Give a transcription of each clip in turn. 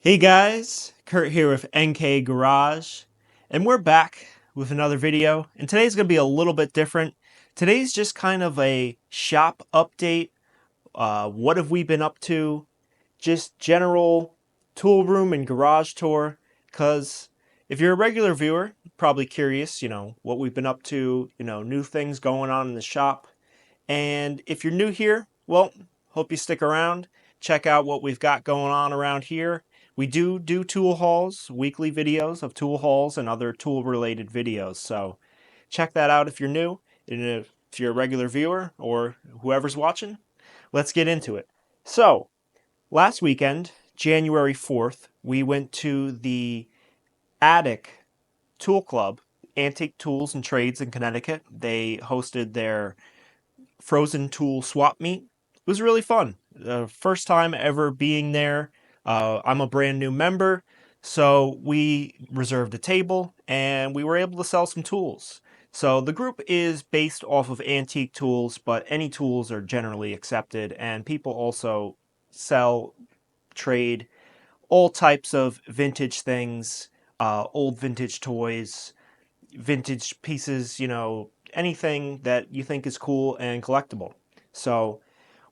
Hey guys, Kurt here with NK Garage, and we're back with another video. And today's going to be a little bit different. Today's just kind of a shop update. What have we been up to? Just general tool room and garage tour. Because if you're a regular viewer, you're probably curious, what we've been up to, new things going on in the shop. And if you're new here, well, hope you stick around. Check out what we've got going on around here. We do tool hauls, weekly videos of tool hauls and other tool related videos. So check that out if you're new. And if you're a regular viewer or whoever's watching, let's get into it. So last weekend, January 4th, we went to the Attic Tool Club, Antique Tools and Trades in Connecticut. They hosted their frozen tool swap meet. It was really fun. First time ever being there. I'm a brand new member, so we reserved a table and we were able to sell some tools. So the group is based off of antique tools, but any tools are generally accepted, and people also sell, trade all types of vintage things, old vintage toys, vintage pieces, anything that you think is cool and collectible. So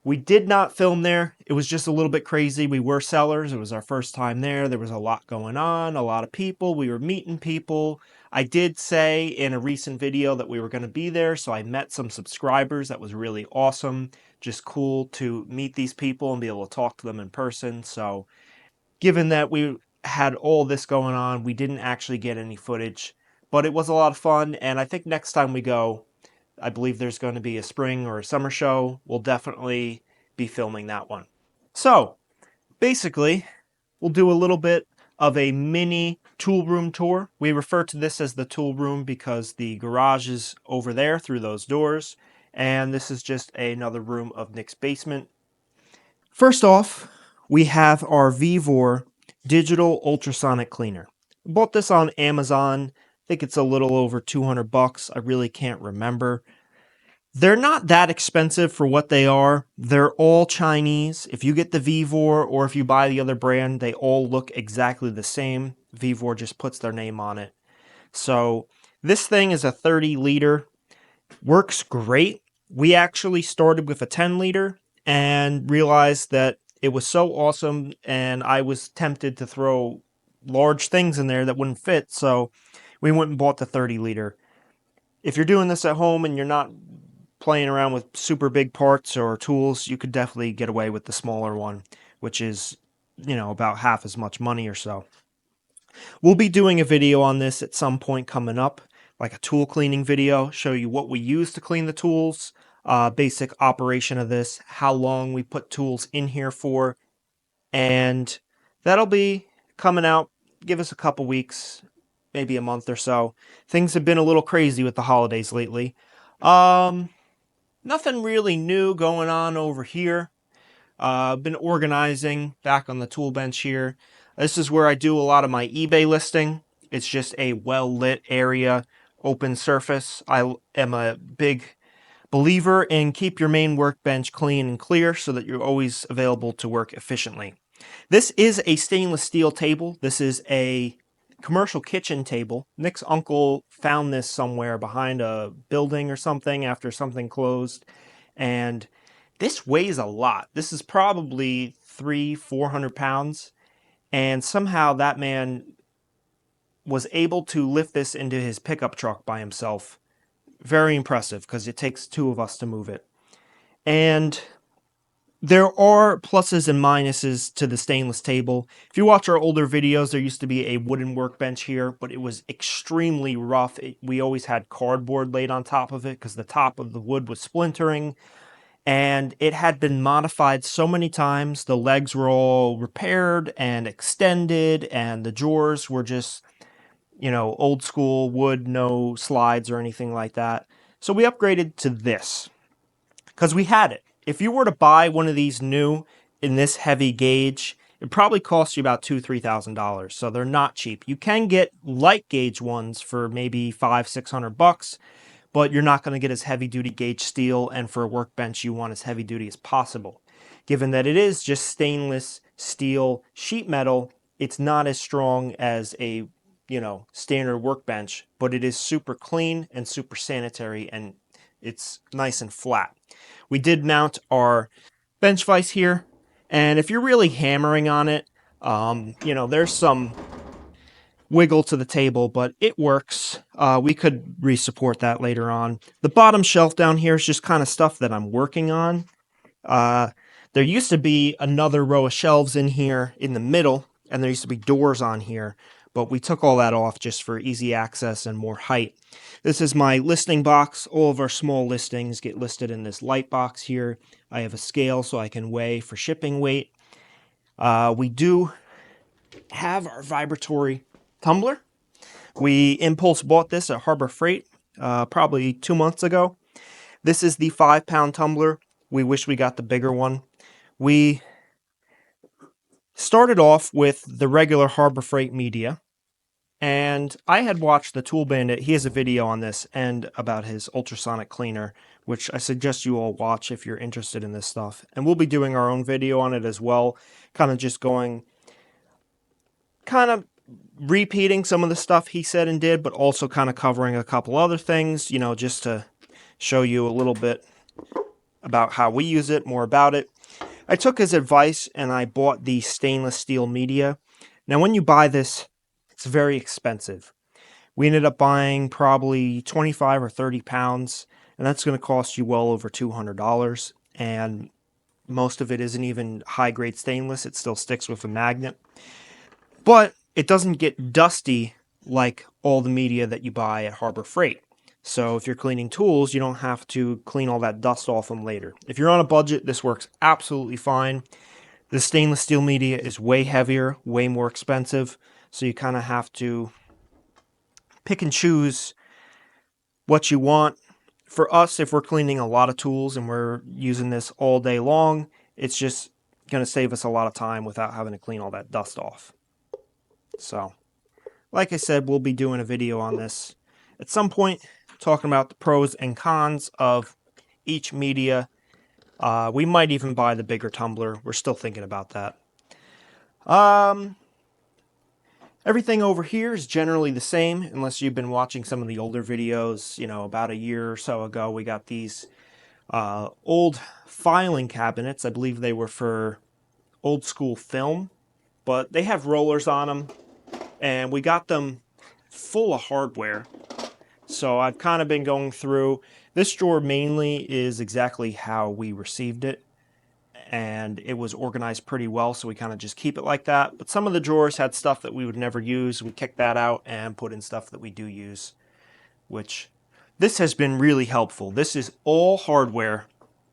we did not film there. It was just a little bit crazy. We were sellers. It was our first time there. There was a lot going on, a lot of people. We were meeting people. I did say in a recent video that we were going to be there, so I met some subscribers. That was really awesome. Just cool to meet these people and be able to talk to them in person. So given that we had all this going on, we didn't actually get any footage, but it was a lot of fun. And I think next time we go, I believe there's going to be a spring or a summer show. We'll definitely be filming that one. So basically, we'll do a little bit of a mini tool room tour. We refer to this as the tool room because the garage is over there through those doors, and this is just another room of Nick's basement. First off, we have our Vivor digital ultrasonic cleaner. I bought this on Amazon. I think it's a little over 200 bucks. I really can't remember. They're not that expensive for what they are. They're all Chinese. If you get the Vivor or if you buy the other brand, they all look exactly the same. Vivor just puts their name on it. So this thing is a 30 liter. Works great. We actually started with a 10 liter and realized that it was so awesome, and I was tempted to throw large things in there that wouldn't fit, so we went and bought the 30 liter. If you're doing this at home and you're not playing around with super big parts or tools, you could definitely get away with the smaller one, which is, about half as much money or so. We'll be doing a video on this at some point coming up, like a tool cleaning video, show you what we use to clean the tools, basic operation of this, how long we put tools in here for, and that'll be coming out. Give us a couple weeks, maybe a month or so. Things have been a little crazy with the holidays lately. Nothing really new going on over here. Been organizing back on the tool bench here. This is where I do a lot of my eBay listing. It's just a well-lit area, open surface. I am a big believer in keep your main workbench clean and clear so that you're always available to work efficiently. This is a stainless steel table. This is a commercial kitchen table. Nick's uncle found this somewhere behind a building or something after something closed, and this weighs a lot. This is probably 400 pounds, and somehow that man was able to lift this into his pickup truck by himself. Very impressive, because it takes two of us to move it. And there are pluses and minuses to the stainless table. If you watch our older videos, there used to be a wooden workbench here, but it was extremely rough. We always had cardboard laid on top of it because the top of the wood was splintering, and it had been modified so many times. The legs were all repaired and extended, and the drawers were just, old school wood, no slides or anything like that. So we upgraded to this because we had it. If you were to buy one of these new in this heavy gauge, it probably costs you about $2,000-$3,000. So they're not cheap. You can get light gauge ones for maybe $500-$600, but you're not going to get as heavy duty gauge steel. And for a workbench, you want as heavy duty as possible. Given that it is just stainless steel sheet metal, It's not as strong as a, standard workbench, but it is super clean and super sanitary, and it's nice and flat. We did mount our bench vise here, and if you're really hammering on it, there's some wiggle to the table, but it works. We could re-support that later on. The bottom shelf down here is just kind of stuff that I'm working on. There used to be another row of shelves in here in the middle, and there used to be doors on here, but we took all that off just for easy access and more height. This is my listing box. All of our small listings get listed in this light box here. I have a scale so I can weigh for shipping weight. We do have our vibratory tumbler. We impulse bought this at Harbor Freight probably 2 months ago. This is the 5-pound tumbler. We wish we got the bigger one. We started off with the regular Harbor Freight media, and I had watched the Tool Bandit. He has a video on this and about his ultrasonic cleaner, which I suggest you all watch if you're interested in this stuff. And we'll be doing our own video on it as well, kind of repeating some of the stuff he said and did, but also kind of covering a couple other things, just to show you a little bit about how we use it, more about it. I took his advice and I bought the stainless steel media. Now, when you buy this, it's very expensive. We ended up buying probably 25 or 30 pounds, and that's going to cost you well over $200. And most of it isn't even high-grade stainless. It still sticks with a magnet. But it doesn't get dusty like all the media that you buy at Harbor Freight. So if you're cleaning tools, you don't have to clean all that dust off them later. If you're on a budget, this works absolutely fine. The stainless steel media is way heavier, way more expensive, so you kind of have to pick and choose what you want. For us, if we're cleaning a lot of tools and we're using this all day long, it's just going to save us a lot of time without having to clean all that dust off. So, like I said, we'll be doing a video on this at some point, talking about the pros and cons of each media. We might even buy the bigger tumbler. We're still thinking about that. Everything over here is generally the same, unless you've been watching some of the older videos. About a year or so ago, we got these old filing cabinets. I believe they were for old school film, but they have rollers on them, and we got them full of hardware. So I've kind of been going through. This drawer mainly is exactly how we received it, and it was organized pretty well, so we kind of just keep it like that. But some of the drawers had stuff that we would never use. We kicked that out and put in stuff that we do use, which this has been really helpful. This is all hardware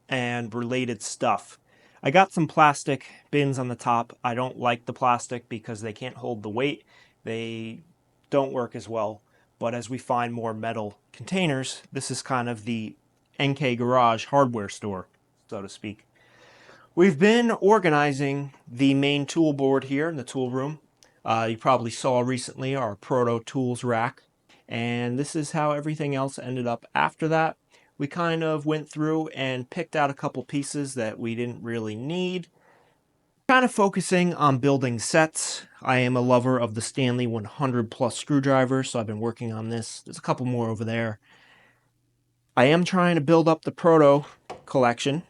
and related stuff. I got some plastic bins on the top. I don't like the plastic because they can't hold the weight. They don't work as well. But as we find more metal containers, this is kind of the NK Garage hardware store, so to speak. We've been organizing the main tool board here in the tool room. You probably saw recently our Proto Tools rack. And this is how everything else ended up after that. We kind of went through and picked out a couple pieces that we didn't really need. Kind of focusing on building sets. I am a lover of the Stanley 100 plus screwdrivers, so I've been working on this. There's a couple more over there. I am trying to build up the Proto collection.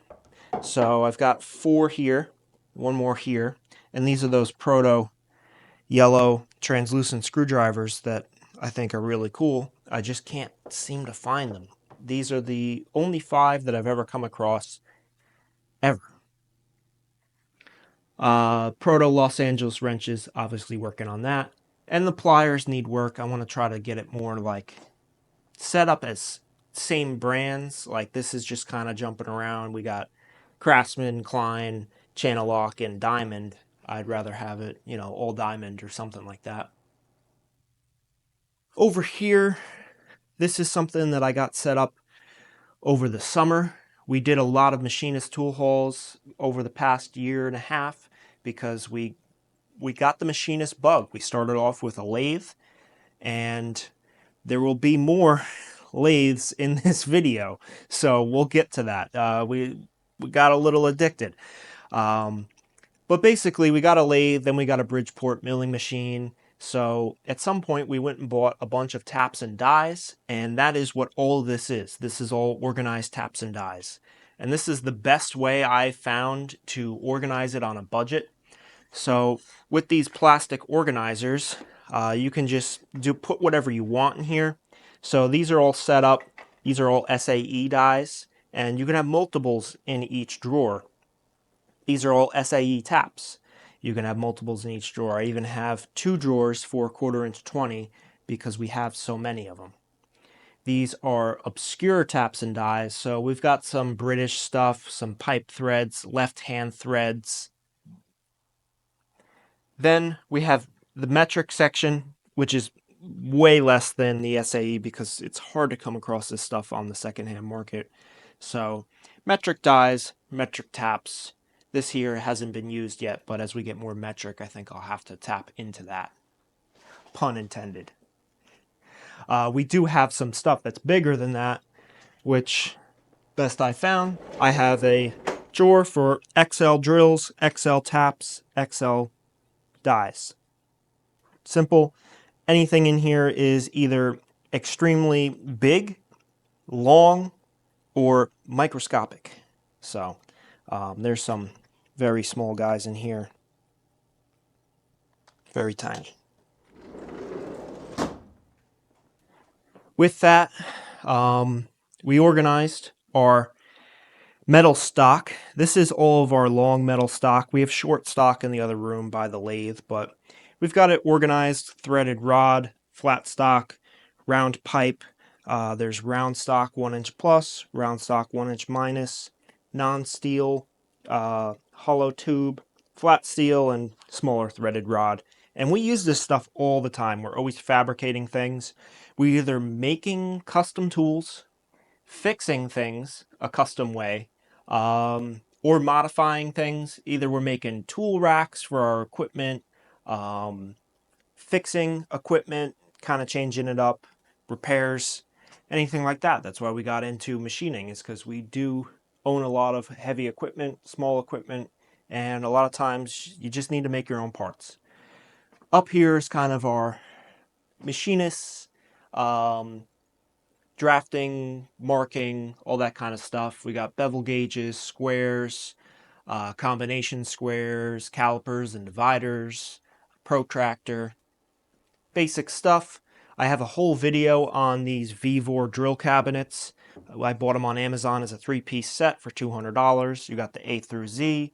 So I've got 4 here, 1 more here, and these are those Proto yellow translucent screwdrivers that I think are really cool. I just can't seem to find them. These are the only 5 that I've ever come across, ever. Proto Los Angeles wrenches, obviously working on that. And the pliers need work. I want to try to get it more like set up as same brands. Like this is just kind of jumping around. We got Craftsman, Klein, Channel Lock, and Diamond. I'd rather have it, all diamond or something like that. Over here, this is something that I got set up over the summer. We did a lot of machinist tool hauls over the past year and a half because we got the machinist bug. We started off with a lathe, and there will be more lathes in this video, so we'll get to that. We got a little addicted. But basically, we got a lathe, then we got a Bridgeport milling machine. So at some point, we went and bought a bunch of taps and dies, and that is what all this is. This is all organized taps and dies. And this is the best way I found to organize it on a budget. So with these plastic organizers, you can just put whatever you want in here. So these are all set up. These are all SAE dies, and you can have multiples in each drawer. These are all SAE taps. You can have multiples in each drawer. I even have 2 drawers for 1/4 inch 20 because we have so many of them. These are obscure taps and dies. So we've got some British stuff, some pipe threads, left-hand threads. Then we have the metric section, which is way less than the SAE because it's hard to come across this stuff on the secondhand market. So metric dies, metric taps. This here hasn't been used yet, but as we get more metric, I think I'll have to tap into that. Pun intended. We do have some stuff that's bigger than that, which, best I found, I have a drawer for XL drills, XL taps, XL dies. Simple. Anything in here is either extremely big, long, or microscopic. So there's some very small guys in here. Very tiny. With that, we organized our metal stock. This is all of our long metal stock. We have short stock in the other room by the lathe, but we've got it organized: threaded rod, flat stock, round pipe. There's round stock 1 inch plus, round stock 1 inch minus, non-steel, hollow tube, flat steel, and smaller threaded rod. And we use this stuff all the time. We're always fabricating things. We're either making custom tools, fixing things a custom way, or modifying things. Either we're making tool racks for our equipment, fixing equipment, kind of changing it up, repairs, anything like that. That's why we got into machining, is because we do own a lot of heavy equipment, small equipment, and a lot of times you just need to make your own parts. Up here is kind of our machinists, drafting, marking, all that kind of stuff. We got bevel gauges, squares, combination squares, calipers and dividers, protractor, basic stuff. I have a whole video on these Vevor drill cabinets. I bought them on Amazon as a 3-piece set for $200. You got the A through Z,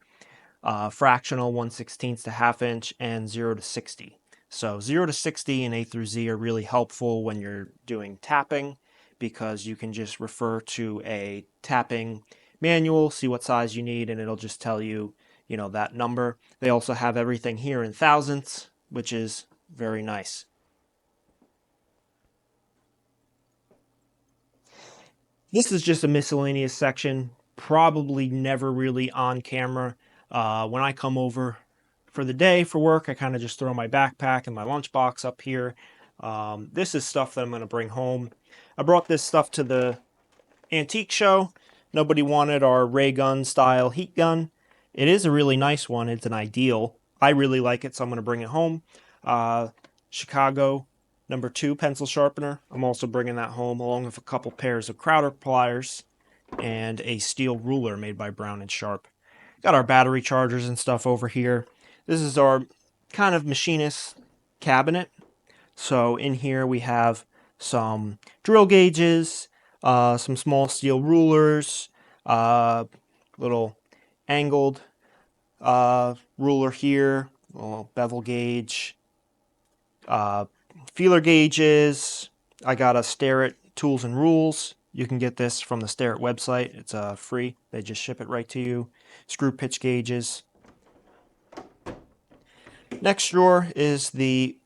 fractional 1/16 to 1/2 inch, and 0 to 60. So 0 to 60 and A through Z are really helpful when you're doing tapping, because you can just refer to a tapping manual, see what size you need, and it'll just tell you, that number. They also have everything here in thousandths, which is very nice. This is just a miscellaneous section, probably never really on camera. When I come over for the day for work, I kind of just throw my backpack and my lunchbox up here. This is stuff that I'm going to bring home. I brought this stuff to the antique show. Nobody wanted our ray gun style heat gun. It is a really nice one. It's an ideal. I really like it, so I'm going to bring it home. Chicago number 2 pencil sharpener. I'm also bringing that home, along with a couple pairs of Crowder pliers and a steel ruler made by Brown & Sharp. Got our battery chargers and stuff over here. This is our kind of machinist cabinet. So in here we have some drill gauges, some small steel rulers, little angled ruler here, little bevel gauge, feeler gauges. I got a Starrett Tools and Rules. You can get this from the Starrett website. It's free. They just ship it right to you. Screw pitch gauges. Next drawer is the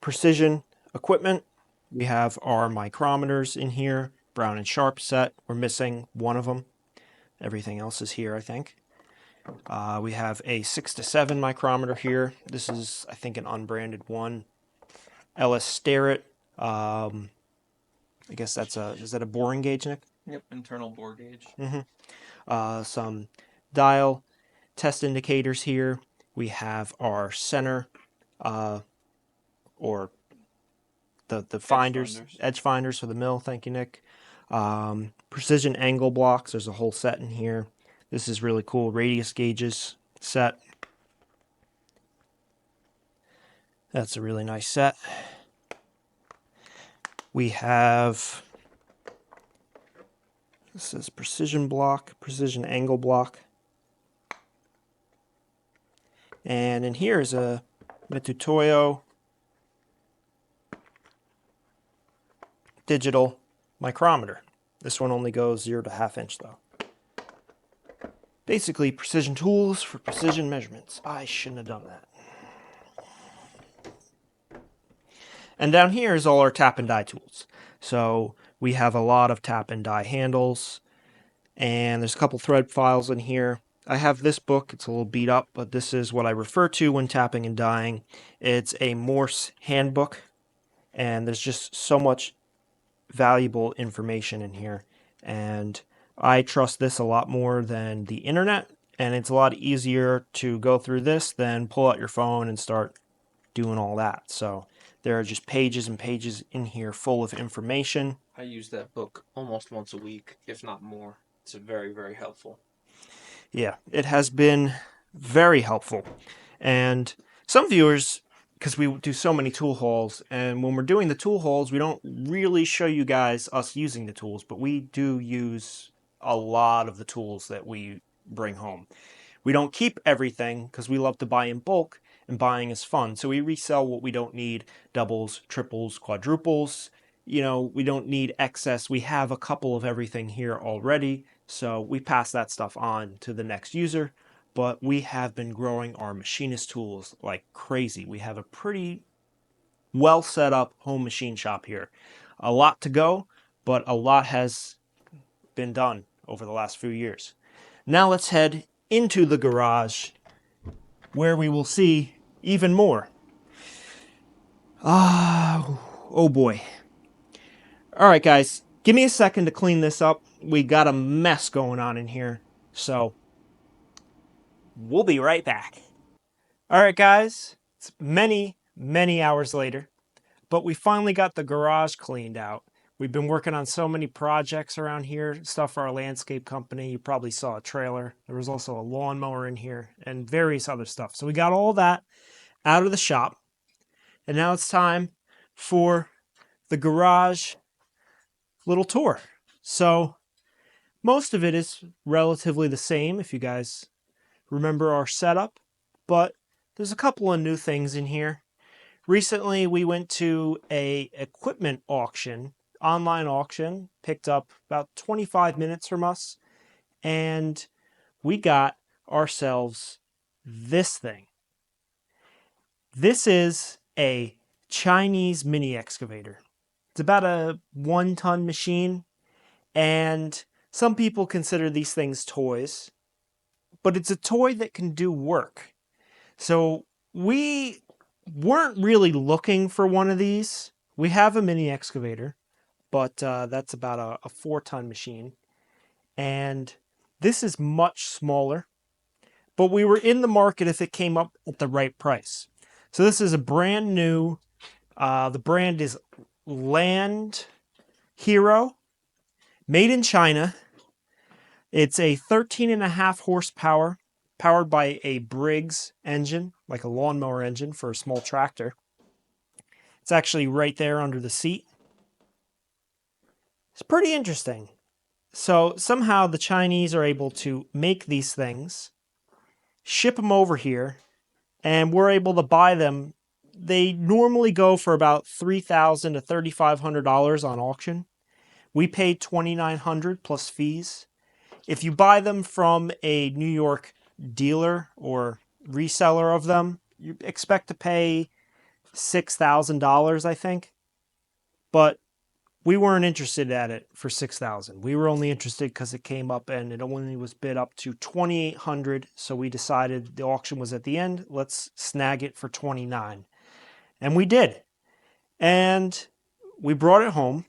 precision equipment. We have our micrometers in here. Brown & Sharp set. We're missing one of them. Everything else is here, I think. We have a 6 to 7 micrometer here. This is, I think, an unbranded one. LS Starrett. I guess that's is that a boring gauge, Nick? Yep, internal bore gauge. Some dial test indicators here. We have our center, or the finders, edge finders for the mill. Thank you, Nick. Precision angle blocks. There's a whole set in here. This is really cool. Radius gauges set. That's a really nice set. We have, this is precision block, precision angle block. And in here is a Mitutoyo digital micrometer. This one only goes 0 to ½ inch though. Basically precision tools for precision measurements. I shouldn't have done that. And down here is all our tap and die tools. So we have a lot of tap and die handles, and there's a couple thread files in here. I have this book. It's a little beat up, but this is what I refer to when tapping and dyeing. It's a Morse handbook, and there's just so much valuable information in here. And I trust this a lot more than the internet, and it's a lot easier to go through this than pull out your phone and start doing all that. So there are just pages and pages in here full of information. I use that book almost once a week, if not more. It's very, very helpful. Yeah, it has been very helpful. And some viewers, because we do so many tool hauls, and when we're doing the tool hauls, we don't really show you guys us using the tools, but we do use a lot of the tools that we bring home. We don't keep everything because we love to buy in bulk, and buying is fun. So we resell what we don't need, doubles, triples, quadruples. You know, we don't need excess. We have a couple of everything here already, so we pass that stuff on to the next user. But we have been growing our machinist tools like crazy. We have a pretty well set up home machine shop here. A lot to go, but a lot has been done over the last few years. Now let's head into the garage where we will see even more. Oh boy. All right, guys, give me a second to clean this up. We got a mess going on in here, so we'll be right back. All right, guys, it's many hours later, but we finally got the garage cleaned out. We've been working on so many projects around here, stuff for our landscape company. You probably saw a trailer. There was also a lawnmower in here and various other stuff. So we got all that out of the shop, and now it's time for the garage little tour. So most of it is relatively the same if you guys remember our setup, but there's a couple of new things in here. Recently we went to a equipment auction, online auction, picked up about 25 minutes from us, and we got ourselves this thing. This is a Chinese mini excavator. It's about a 1-ton machine, and some people consider these things toys, but it's a toy that can do work. So we weren't really looking for one of these. We have a mini excavator, but that's about a 4-ton machine, and this is much smaller, but we were in the market if it came up at the right price. So this is a brand new, the brand is Land Hero, made in China. It's a 13.5 horsepower, powered by a Briggs engine, like a lawnmower engine for a small tractor. It's actually right there under the seat. It's pretty interesting. So somehow the Chinese are able to make these things, ship them over here, and we're able to buy them. They normally go for about $3,000 to $3,500 on auction. We paid $2,900 plus fees. If you buy them from a New York dealer or reseller of them, you expect to pay $6,000, I think. But we weren't interested at it for $6,000. We were only interested because it came up and it only was bid up to $2,800. So we decided the auction was at the end. Let's snag it for $29,000. And we did. And we brought it home.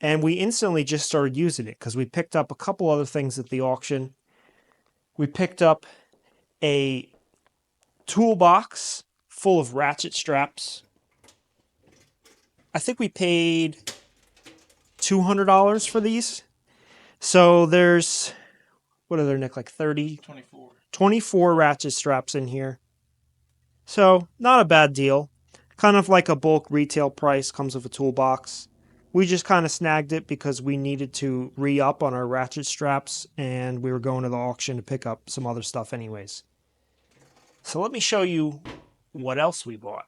And we instantly just started using it because we picked up a couple other things at the auction. We picked up a toolbox full of ratchet straps. I think we paid $200 for these. So there's, what are there, Nick, like 30? 24. 24 ratchet straps in here. So not a bad deal. Kind of like a bulk retail price, comes with a toolbox. We just kind of snagged it because we needed to re-up on our ratchet straps and we were going to the auction to pick up some other stuff anyways. So let me show you what else we bought.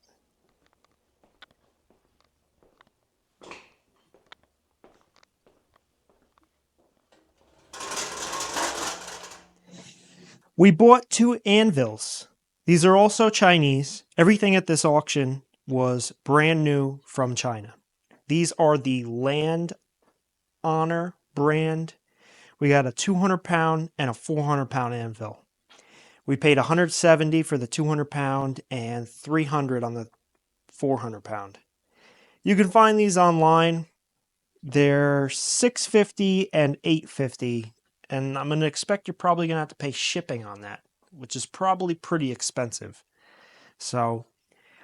We bought 2 anvils. These are also Chinese. Everything at this auction was brand new from China. These are the Land Honor brand. We got a 200-pound and a 400-pound anvil. We paid $170 for the 200-pound and $300 on the 400-pound. You can find these online. They're $650 and $850, and I'm going to expect you're probably going to have to pay shipping on that, which is probably pretty expensive. So,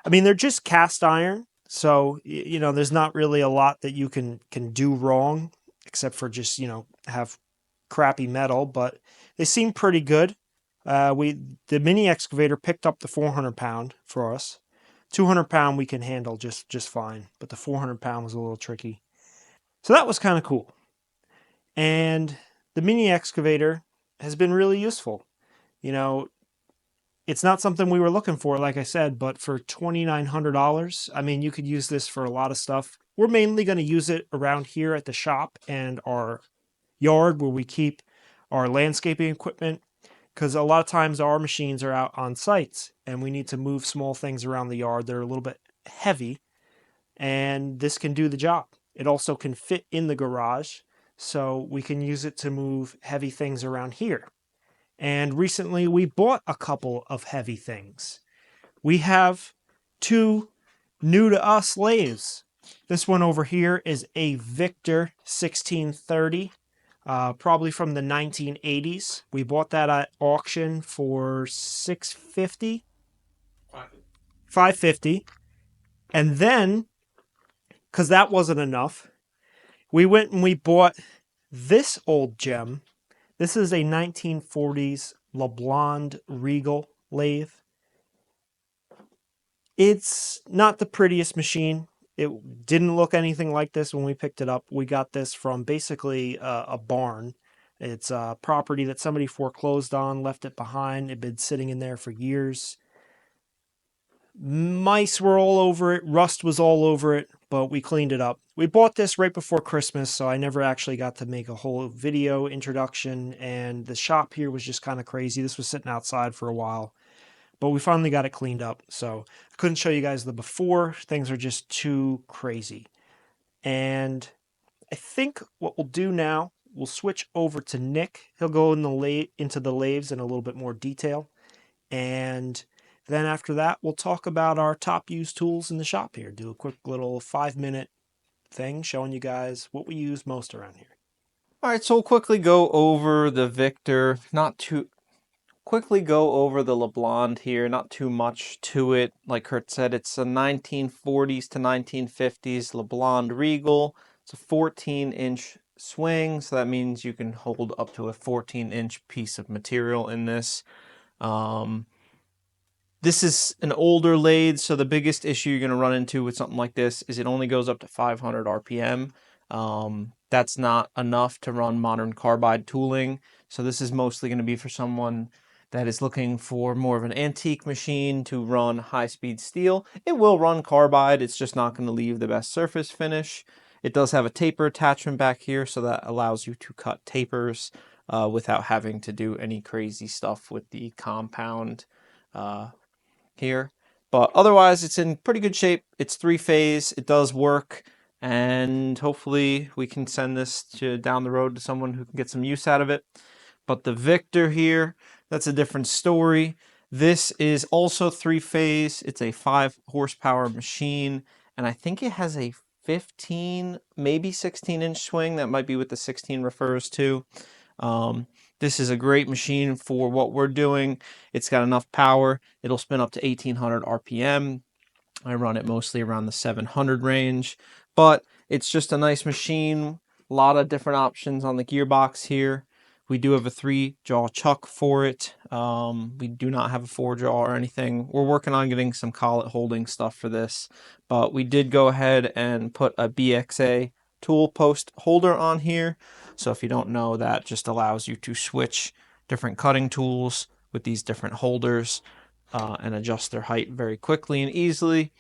I mean, they're just cast iron, so you know, there's not really a lot that you can do wrong, except for just, you know, have crappy metal, but they seem pretty good. The mini excavator picked up the 400-pound for us. 200-pound we can handle just fine, but the 400-pound was a little tricky. So that was kind of cool. And the mini excavator has been really useful. You know, it's not something we were looking for, like I said, but for $2,900, I mean, you could use this for a lot of stuff. We're mainly going to use it around here at the shop and our yard where we keep our landscaping equipment, because a lot of times our machines are out on sites and we need to move small things around the yard that are a little bit heavy, and this can do the job. It also can fit in the garage, so we can use it to move heavy things around here. And recently we bought a couple of heavy things. We have 2 new to us lathes. This one over here is a Victor 1630, probably from the 1980s. We bought that at auction for $650, $550, and then, because that wasn't enough, we went and we bought this old gem. This is a 1940s LeBlanc Regal lathe. It's not the prettiest machine. It didn't look anything like this when we picked it up. We got this from basically a barn. It's a property that somebody foreclosed on, left it behind. It'd been sitting in there for years. Mice were all over it. Rust was all over it, but we cleaned it up. We bought this right before Christmas, so I never actually got to make a whole video introduction, and the shop here was just kind of crazy. This was sitting outside for a while, but we finally got it cleaned up, so I couldn't show you guys the before. Things are just too crazy. And I think what we'll do now, we'll switch over to Nick. He'll go into the lathes in a little bit more detail, and then after that, we'll talk about our top used tools in the shop here. Do a quick little 5-minute thing showing you guys what we use most around here. All right, so we'll quickly go over the Victor. Quickly go over the LeBlanc here. Not too much to it. Like Kurt said, it's a 1940s to 1950s LeBlanc Regal. It's a 14-inch swing, so that means you can hold up to a 14-inch piece of material in this. This is an older lathe, so the biggest issue you're going to run into with something like this is it only goes up to 500 RPM. That's not enough to run modern carbide tooling, so this is mostly going to be for someone that is looking for more of an antique machine to run high-speed steel. It will run carbide, it's just not going to leave the best surface finish. It does have a taper attachment back here, so that allows you to cut tapers without having to do any crazy stuff with the compound here, but otherwise it's in pretty good shape. It's 3-phase, it does work, and hopefully we can send this down the road to someone who can get some use out of it. But the Victor here, that's a different story. This is also 3-phase. It's a 5-horsepower machine, and I think it has a 15, maybe 16-inch swing. That might be what the 16 refers to. This is a great machine for what we're doing. It's got enough power. It'll spin up to 1800 RPM. I run it mostly around the 700 range, but it's just a nice machine. A lot of different options on the gearbox here. We do have a 3-jaw chuck for it. We do not have a 4-jaw or anything. We're working on getting some collet holding stuff for this, but we did go ahead and put a BXA tool post holder on here. So if you don't know, that just allows you to switch different cutting tools with these different holders and adjust their height very quickly and easily.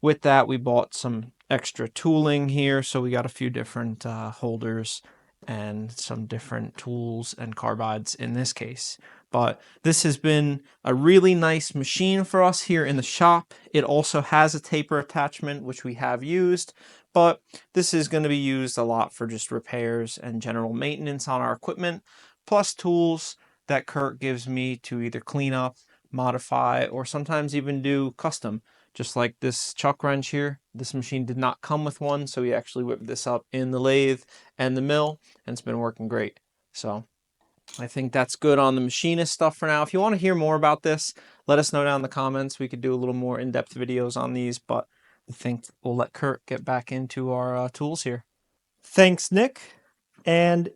With that, we bought some extra tooling here, so we got a few different holders and some different tools and carbides in this case. But this has been a really nice machine for us here in the shop. It also has a taper attachment, which we have used, but this is going to be used a lot for just repairs and general maintenance on our equipment, plus tools that Kurt gives me to either clean up, modify, or sometimes even do custom. Just like this chuck wrench here, this machine did not come with one, so we actually whipped this up in the lathe and the mill, and it's been working great. So I think that's good on the machinist stuff for now. If you want to hear more about this, let us know down in the comments. We could do a little more in-depth videos on these, but I think we'll let Kurt get back into our tools here. Thanks, Nick. And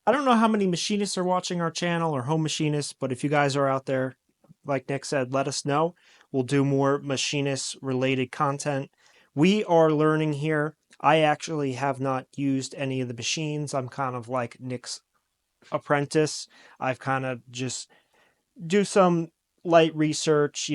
I don't know how many machinists are watching our channel or home machinists, but if you guys are out there, like Nick said, let us know. We'll do more machinist related content. We are learning here. I actually have not used any of the machines. I'm kind of like Nick's apprentice. I've kind of just do some light research,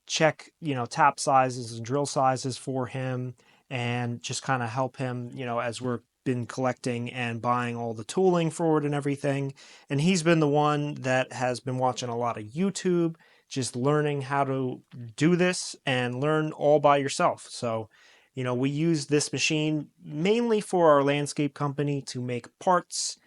check, tap sizes and drill sizes for him and just kind of help him, as we're been collecting and buying all the tooling for it and everything. And he's been the one that has been watching a lot of YouTube, just learning how to do this and learn all by yourself. So, we use this machine mainly for our landscape company to make parts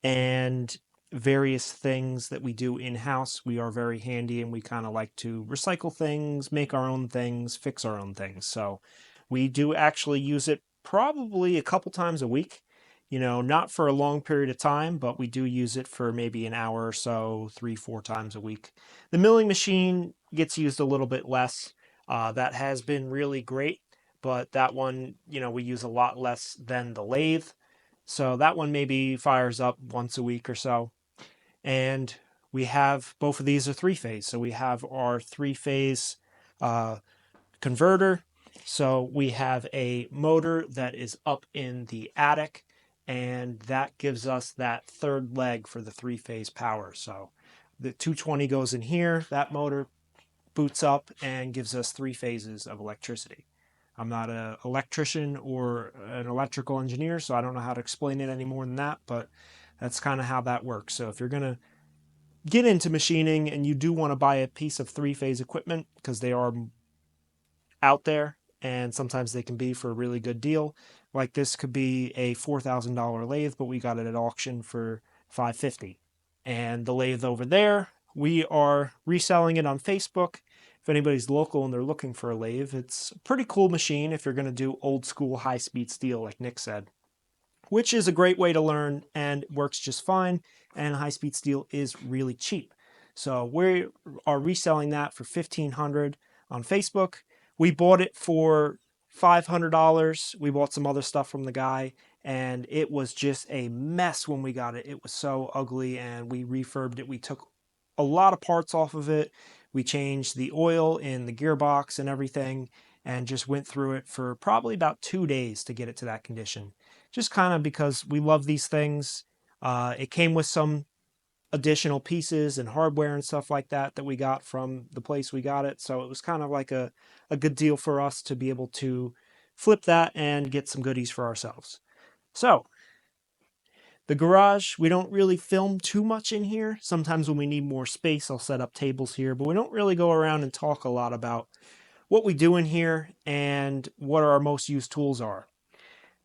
and various things that we do in-house. We are very handy and we kind of like to recycle things, make our own things, fix our own things. So we do actually use it probably a couple times a week, not for a long period of time, but we do use it for maybe an hour or so, 3-4 times a week. The milling machine gets used a little bit less. That has been really great, but that one, we use a lot less than the lathe. So that one maybe fires up once a week or so. And we have both of these are 3-phase. So we have our 3-phase converter. So we have a motor that is up in the attic, and that gives us that third leg for the 3-phase power. So the 220 goes in here, that motor boots up and gives us 3 phases of electricity. I'm not an electrician or an electrical engineer, so I don't know how to explain it any more than that, but that's kind of how that works. So if you're going to get into machining and you do want to buy a piece of 3-phase equipment, because they are out there and sometimes they can be for a really good deal, like this could be a $4,000 lathe, but we got it at auction for $550. And the lathe over there, we are reselling it on Facebook. If anybody's local and they're looking for a lathe, it's a pretty cool machine if you're going to do old school high speed steel, like Nick said, which is a great way to learn and works just fine. And high speed steel is really cheap. So we are reselling that for $1,500 on Facebook. We bought it for $500. We bought some other stuff from the guy, and it was just a mess when we got it. It was so ugly, and we refurbed it. We took a lot of parts off of it. We changed the oil in the gearbox and everything, and just went through it for probably about 2 days to get it to that condition. Just kind of because we love these things. It came with some additional pieces and hardware and stuff like that that we got from the place we got it. So it was kind of like a good deal for us to be able to flip that and get some goodies for ourselves. So the garage, we don't really film too much in here. Sometimes when we need more space, I'll set up tables here, but we don't really go around and talk a lot about what we do in here and what our most used tools are.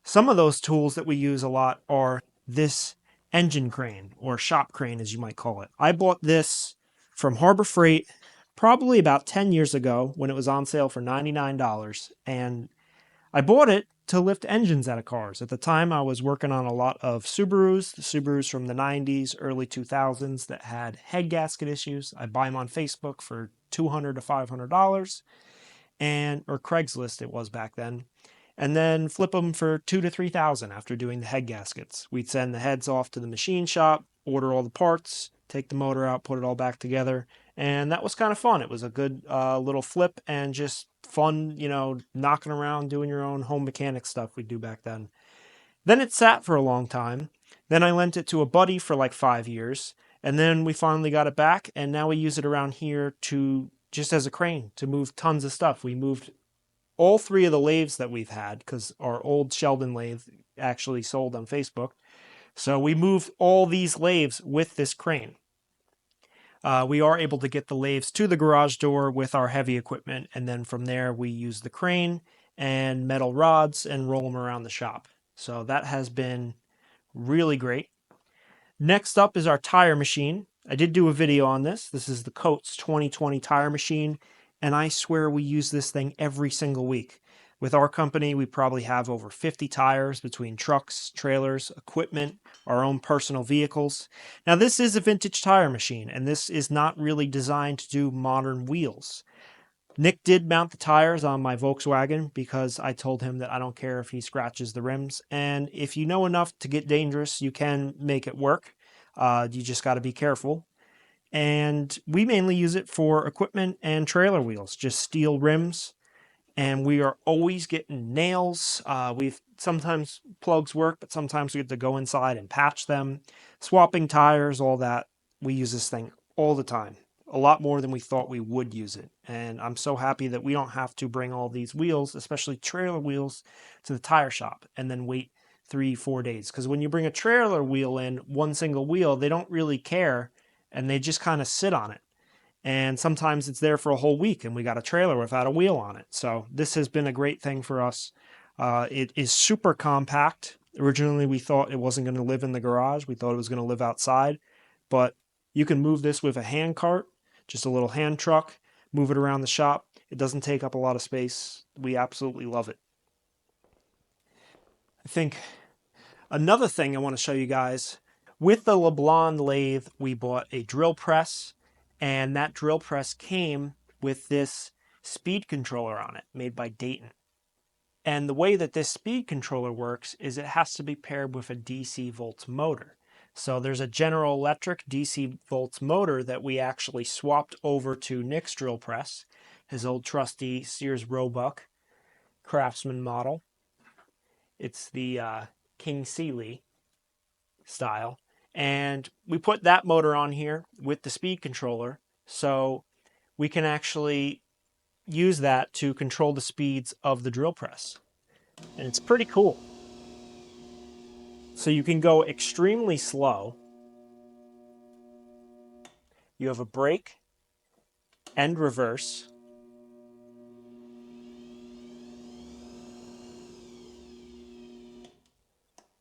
Some of those tools that we use a lot are this engine crane, or shop crane as you might call it. I bought this from Harbor Freight probably about 10 years ago when it was on sale for $99. And I bought it to lift engines out of cars. At the time, I was working on a lot of Subarus, the Subarus from the 90s, early 2000s that had head gasket issues. I buy them on Facebook for $200 to $500, and or Craigslist it was back then, and then flip them for $2,000 to $3,000 after doing the head gaskets. We'd send the heads off to the machine shop, order all the parts, take the motor out, put it all back together, and that was kind of fun. It was a good little flip and just fun, knocking around, doing your own home mechanic stuff we do back then. Then it sat for a long time. Then I lent it to a buddy for like 5 years, and then we finally got it back, and now we use it around here to just as a crane to move tons of stuff. We moved all three of the lathes that we've had because our old Sheldon lathe actually sold on Facebook. So we moved all these lathes with this crane. We are able to get the lathes to the garage door with our heavy equipment, and then from there we use the crane and metal rods and roll them around the shop. So that has been really great. Next up is our tire machine. I did do a video on this. This is the Coates 2020 tire machine, and I swear we use this thing every single week. With our company, we probably have over 50 tires between trucks, trailers, equipment, our own personal vehicles. Now, this is a vintage tire machine, and this is not really designed to do modern wheels. Nick did mount the tires on my Volkswagen because I told him that I don't care if he scratches the rims. And if you know enough to get dangerous, you can make it work. You just got to be careful. And we mainly use it for equipment and trailer wheels, just steel rims. And we are always getting nails. We've sometimes plugs work, but sometimes we have to go inside and patch them, swapping tires, all that. We use this thing all the time, a lot more than we thought we would use it. And I'm so happy that we don't have to bring all these wheels, especially trailer wheels, to the tire shop and then wait 3-4 days. Because when you bring a trailer wheel in, one single wheel, they don't really care and they just kind of sit on it. And sometimes it's there for a whole week and we got a trailer without a wheel on it. So this has been a great thing for us. It is super compact. Originally, we thought it wasn't going to live in the garage. We thought it was going to live outside. But you can move this with a hand cart, just a little hand truck, move it around the shop. It doesn't take up a lot of space. We absolutely love it. I think another thing I want to show you guys, with the LeBlanc lathe, we bought a drill press, and that drill press came with this speed controller on it, made by Dayton. And the way that this speed controller works is it has to be paired with a DC volts motor. So there's a General Electric DC volts motor that we actually swapped over to Nick's drill press, his old trusty Sears Roebuck Craftsman model. It's the King Sealy style. And we put that motor on here with the speed controller so we can actually use that to control the speeds of the drill press. And it's pretty cool. So you can go extremely slow. You have a brake and reverse.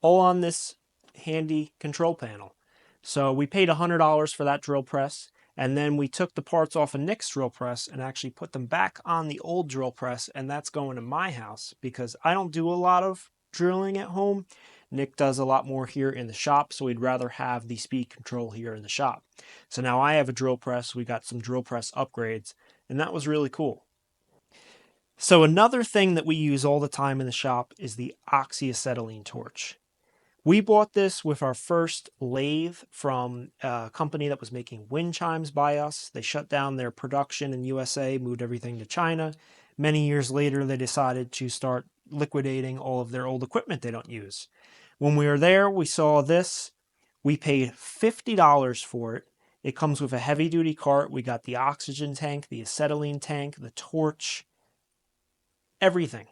All on this handy control panel. So we paid $100 for that drill press, and then we took the parts off of Nick's drill press and actually put them back on the old drill press, and that's going to my house because I don't do a lot of drilling at home. Nick does a lot more here in the shop, so we'd rather have the speed control here in the shop. So now I have a drill press, we got some drill press upgrades, and that was really cool. So another thing that we use all the time in the shop is the Oxyacetylene Torch. We bought this with our first lathe from a company that was making wind chimes by us. They shut down their production in USA, moved everything to China. Many years later, they decided to start liquidating all of their old equipment they don't use. When we were there, we saw this. We paid $50 for it. It comes with a heavy-duty cart. We got the oxygen tank, the acetylene tank, the torch, everything.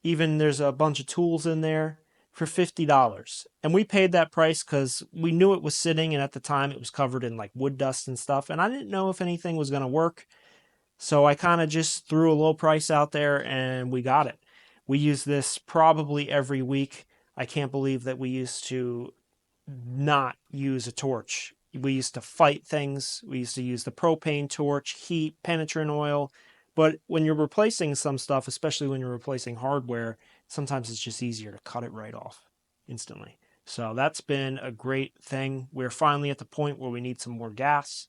Even there's a bunch of tools in there for $50. And we paid that price because we knew it was sitting, and at the time it was covered in like wood dust and stuff, and I didn't know if anything was going to work. So I kind of just threw a low price out there and we got it. We use this probably every week. I can't believe that we used to not use a torch. We used to fight things. We used to use the propane torch, heat, penetrant oil. But when you're replacing some stuff, especially when you're replacing hardware, sometimes it's just easier to cut it right off instantly. So that's been a great thing. We're finally at the point where we need some more gas.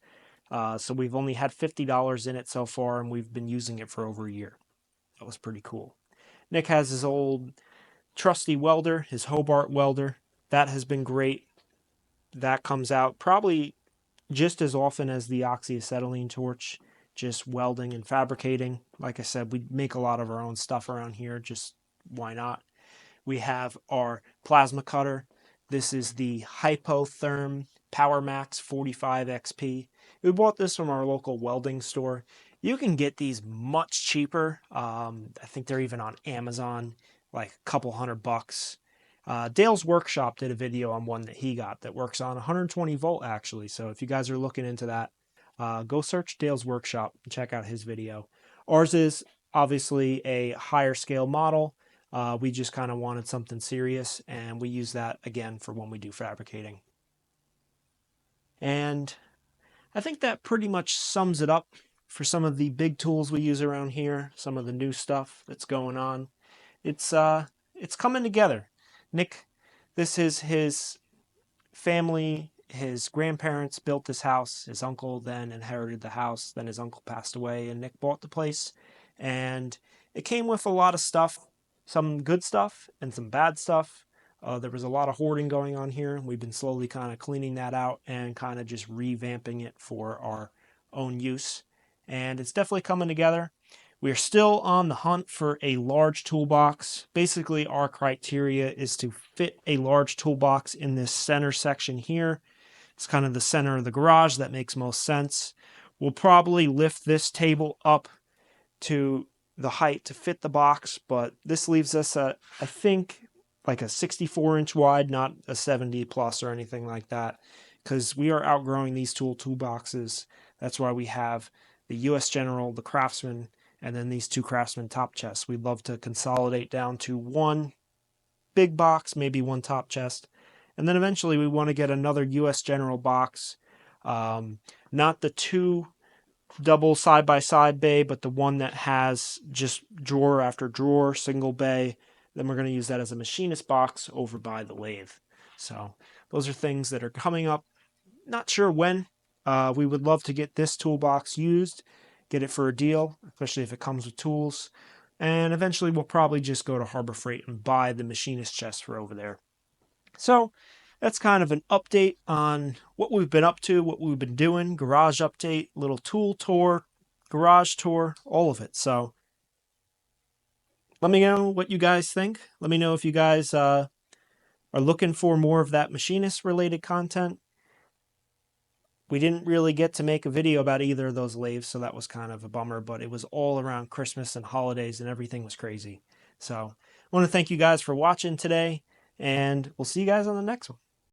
So we've only had $50 in it so far, and we've been using it for over a year. That was pretty cool. Nick has his old trusty welder, his Hobart welder. That has been great. That comes out probably just as often as the Oxyacetylene Torch, just welding and fabricating. Like I said, we make a lot of our own stuff around here, just why not? We have our plasma cutter. This is the Hypotherm PowerMax 45XP. We bought this from our local welding store. You can get these much cheaper. I think they're even on Amazon, like a couple $100. Dale's Workshop did a video on one that he got that works on 120 volt actually. So if you guys are looking into that, go search Dale's Workshop and check out his video. Ours is obviously a higher scale model. We just kind of wanted something serious, and we use that again for when we do fabricating. And I think that pretty much sums it up for some of the big tools we use around here, some of the new stuff that's going on. It's coming together. Nick, this is his family. His grandparents built this house. His uncle then inherited the house. Then his uncle passed away, and Nick bought the place. And it came with a lot of stuff, some good stuff and some bad stuff. There was a lot of hoarding going on here. We've been slowly kind of cleaning that out and kind of just revamping it for our own use. And it's definitely coming together. We're still on the hunt for a large toolbox. Basically, our criteria is to fit a large toolbox in this center section here. It's kind of the center of the garage. That makes most sense. We'll probably lift this table up to the height to fit the box, but this leaves us at, I think, like a 64-inch wide, not a 70 plus or anything like that, because we are outgrowing these toolboxes. That's why we have the US General, the Craftsman, and then these two Craftsman top chests. We'd love to consolidate down to one big box, maybe one top chest. And then eventually we want to get another US General box. Not the two double side-by-side bay, but the one that has just drawer after drawer, single bay. Then we're going to use that as a machinist box over by the lathe. So those are things that are coming up. Not sure when. We would love to get this toolbox used, get it for a deal, especially if it comes with tools. And eventually we'll probably just go to Harbor Freight and buy the machinist chest for over there. So that's kind of an update on what we've been up to, what we've been doing, garage update, little tool tour, garage tour, all of it. So let me know what you guys think. Let me know if you guys are looking for more of that machinist related content. We didn't really get to make a video about either of those lathes, so that was kind of a bummer, but it was all around Christmas and holidays and everything was crazy. So I want to thank you guys for watching today, and we'll see you guys on the next one.